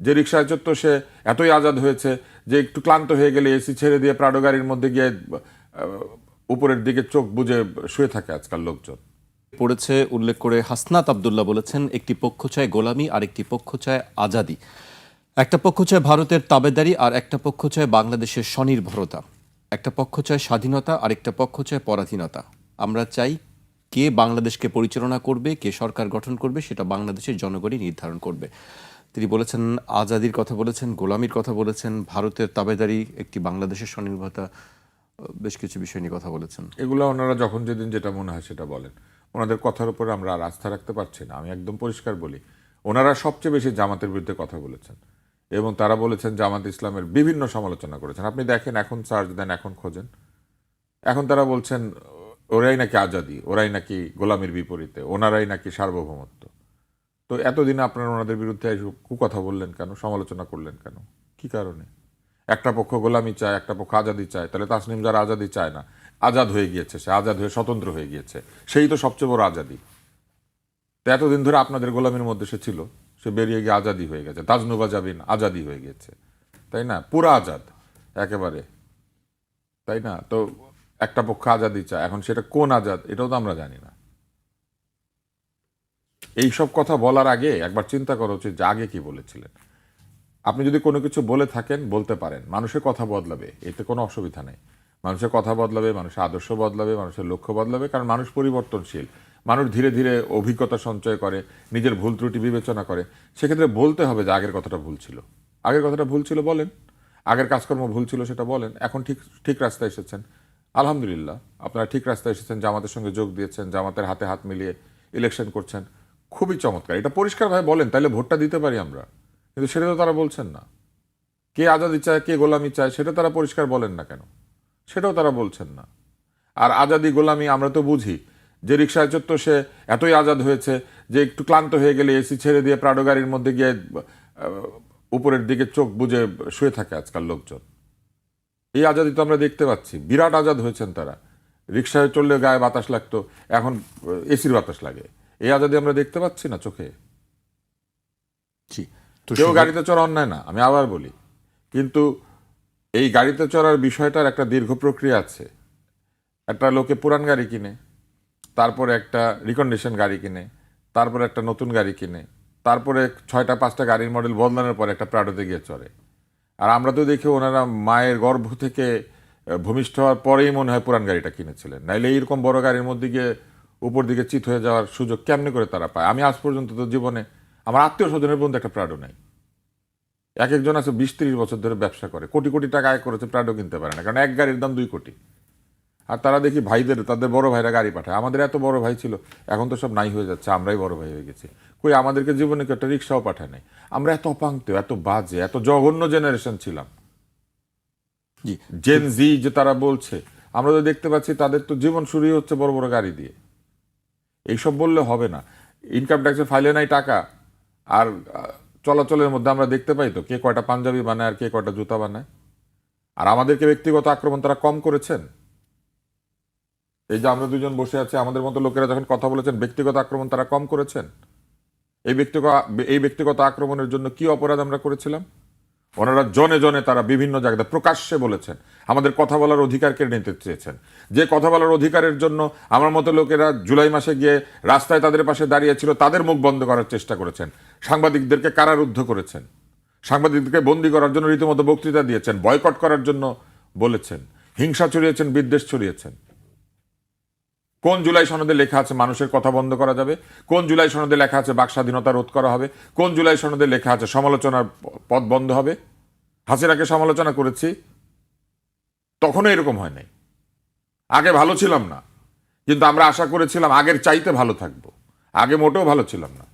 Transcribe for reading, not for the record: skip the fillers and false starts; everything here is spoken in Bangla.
যে রিক্সায় চড়তো সে এতই আজাদ হয়েছে যে একটু ক্লান্ত হয়ে গেলে এসি ছেড়ে দিয়ে প্রাডো গাড়ির মধ্যে গিয়ে উপরের দিকে চোখ বুজে শুয়ে থাকে আজকাল লোকজন। পড়েছে উল্লেখ করে হাসনাত আব্দুল্লাহ বলেছেন, একটি পক্ষ চায় গোলামি আর একটি পক্ষ চায় আজাদি। একটা পক্ষ চায় ভারতের তাবেদারি আর একটা পক্ষ চায় বাংলাদেশের স্বনির্ভরতা। একটা পক্ষ চায় স্বাধীনতা আর একটা পক্ষ চায় পরাধীনতা। আমরা চাই কে বাংলাদেশকে পরিচালনা করবে, কে সরকার গঠন করবে, সেটা বাংলাদেশের জনগণই নির্ধারণ করবে। তিনি বলেছেন, আজাদির কথা বলেছেন, গোলামির কথা বলেছেন, ভারতের তাবেদারি, একটি বাংলাদেশের স্বনির্ভরতা, বেশ কিছু বিষয় নিয়ে কথা বলেছেন। এগুলো ওনারা যখন যেদিন যেটা মনে হয় সেটা বলেন। ওনাদের কথার উপর আমরা আর আস্থা রাখতে পারছি না। আমি একদম পরিষ্কার বলি, ওনারা সবচেয়ে বেশি জামাতের বিরুদ্ধে কথা বলেছেন এবং তারা বলেছেন জামাত ইসলামের বিভিন্ন সমালোচনা করেছেন। আপনি দেখেন, এখন সার্চ দেন, এখন খোঁজেন, এখন তারা বলছেন ওরাই নাকি আজাদি, ওরাই নাকি গোলামির বিপরীতে, ওনারাই নাকি সার্বভৌমত্ব। তো এতদিনে আপনারা ওনাদের বিরুদ্ধে কুকথা বললেন কেন, সমালোচনা করলেন কেন, কি কারণে? একটা পক্ষ গোলামি চায়, একটা পক্ষ আজাদি চায়, তাহলে তাসনিম যারা আজাদি চায় না, আজাদ হয়ে গিয়েছে, সে আজাদ হয়ে স্বতন্ত্র হয়ে গিয়েছে, সেই তো সবচেয়ে বড় আজাদি। তো এতদিন ধরে আপনাদের গোলামির মধ্যে সে ছিল, সে বেরিয়ে গিয়ে আজাদি হয়ে গেছে, তাজনুবা জাবিন আজাদি হয়ে গিয়েছে, তাই না? পুরা আজাদ একেবারে, তাই না? তো একটা পক্ষ আজাদি চায়, এখন সেটা কোন আজাদ এটাও তো আমরা জানি না। এইসব কথা বলার আগে একবার চিন্তা করা উচিত যে আগে কি বলেছিলেন। আপনি যদি কোনো কিছু বলে থাকেন বলতে পারেন, মানুষের কথা বদলাবে, এতে কোনো অসুবিধা নেই। মানুষের কথা বদলাবে, মানুষের আদর্শ বদলাবে, মানুষের লক্ষ্য বদলাবে, কারণ মানুষ পরিবর্তনশীল। মানুষ ধীরে ধীরে অভিজ্ঞতা সঞ্চয় করে, নিজের ভুল ত্রুটি বিবেচনা করে। সেক্ষেত্রে বলতে হবে যে আগের কথাটা ভুল ছিল, আগের কথাটা ভুল ছিল বলেন, আগের কাজকর্ম ভুল ছিল সেটা বলেন। এখন ঠিক ঠিক রাস্তায় এসেছেন, আলহামদুলিল্লাহ, আপনারা ঠিক রাস্তায় এসেছেন, জামাতের সঙ্গে যোগ দিয়েছেন, জামাতের হাতে হাত মিলিয়ে ইলেকশন করছেন, খুবই চমৎকার। এটা পরিষ্কারভাবে বলেন, তাহলে ভোটটা দিতে পারি আমরা। কিন্তু সেটা তো তারা বলছেন না। কে আজাদি চায়, কে গোলামি চায়, সেটা তারা পরিষ্কার বলেন না কেন, সেটাও তারা বলছেন না। আর আজাদি গোলামি আমরা তো বুঝি, যে রিক্সায় চড়তো সে এতই আজাদ হয়েছে যে একটু ক্লান্ত হয়ে গেলে এসি ছেড়ে দিয়ে প্রাডো গাড়ির মধ্যে গিয়ে উপরের দিকে চোখ বুজে শুয়ে থাকে আজকাল লোকজন। এই আজাদি তো আমরা দেখতে পাচ্ছি, বিরাট আজাদ হয়েছেন তারা। রিক্সায় চললে গায়ে বাতাস লাগতো, এখন এসির বাতাস লাগে। এই আজাদি আমরা দেখতে পাচ্ছি না চোখে। জি, কেউ গাড়িতে চড়া অন্যায় না, আমি আবার বলি, কিন্তু এই গাড়িতে চড়ার বিষয়টার একটা দীর্ঘ প্রক্রিয়া আছে। একটা লোকে পুরান গাড়ি কিনে, তারপরে একটা রিকন্ডিশন গাড়ি কিনে, তারপরে একটা নতুন গাড়ি কিনে, তারপরে 6টা-5টা গাড়ির মডেল বদলানোর পরে একটা প্রাডোতে গিয়ে চড়ে। আর আমরা তো দেখি ওনারা মায়ের গর্ভ থেকে ভূমিষ্ঠ হওয়ার পরেই মনে হয় পুরান গাড়িটা কিনেছিলেন, নাইলে এইরকম বড় গাড়ির মধ্যে গিয়ে উপর দিকে চিত হয়ে যাওয়ার সুযোগ কেমনি করে তারা পায়? আমি আজ পর্যন্ত তো জীবনে আমার আত্মীয় স্বজনের পর্যন্ত একটা প্রাডো নাই। এক একজন আছে 20-30 বছর ধরে ব্যবসা করে, কোটি কোটি টাকা আয় করেছে, প্রাডো কিনতে পারে না, কারণ এক গাড়ির দাম 2 কোটি। আর তারা দেখি ভাইদের, তাদের বড় ভাইরা গাড়ি পাঠায়। আমাদের এত বড় ভাই ছিল, এখন তো সব নাই হয়ে যাচ্ছে, আমরাই বড় ভাই হয়ে গেছি। কই আমাদেরকে জীবনে কেউ একটা রিক্সাও পাঠায় নাই। আমরা এত অপাঙ্ক্ত, এত বাজে, এত জঘন্য জেনারেশন ছিলাম। জি, জেন জি যে তারা বলছে, আমরা তো দেখতে পাচ্ছি তাদের তো জীবন শুরুই হচ্ছে বড় বড় গাড়ি দিয়ে। এইসব বললে হবে না। ইনকাম ট্যাক্সের ফাইলে নাই টাকা, আর চলাচলের মধ্যে আমরা দেখতে পাই তো কে কয়টা পাঞ্জাবি বানায় আর কে কয়টা জুতা বানায়। আর আমাদেরকে ব্যক্তিগত আক্রমণ তারা কম করেছেন। এই যে আমরা দুজন বসে আছি, আমাদের মতো লোকেরা যখন কথা বলেছেন, ব্যক্তিগত আক্রমণ তারা কম করেছেন। এই ব্যক্তিগত আক্রমণের জন্য কি অপরাধ আমরা করেছিলাম? ওনারা জনে জনে তারা বিভিন্ন জায়গায় প্রকাশ্যে বলেছেন আমাদের কথা বলার অধিকার কেড়ে নিতে চেয়েছেন। যে কথা বলার অধিকারের জন্য আমার মতো লোকেরা জুলাই মাসে গিয়ে রাস্তায় তাদের পাশে দাঁড়িয়েছিল, তাদের মুখ বন্ধ করার চেষ্টা করেছেন। সাংবাদিকদেরকে কারারুদ্ধ করেছেন, সাংবাদিকদেরকে বন্দী করার জন্য রীতিমতো বক্তৃতা দিয়েছেন, বয়কট করার জন্য বলেছেন, হিংসা ছড়িয়েছেন, বিদ্বেষ ছড়িয়েছেন। কোন জুলাই সনদে লেখা আছে মানুষের কথা বন্ধ করা যাবে? কোন জুলাই সনদে লেখা আছে বাক স্বাধীনতা রোধ করা হবে? কোন জুলাই সনদে লেখা আছে সমালোচনার পথ বন্ধ হবে? হাসিনাকে সমালোচনা করেছি, তখনও এরকম হয় নাই। আগে ভালো ছিলাম না, কিন্তু আমরা আশা করেছিলাম আগের চাইতে ভালো থাকবো। আগে মোটেও ভালো ছিলাম না।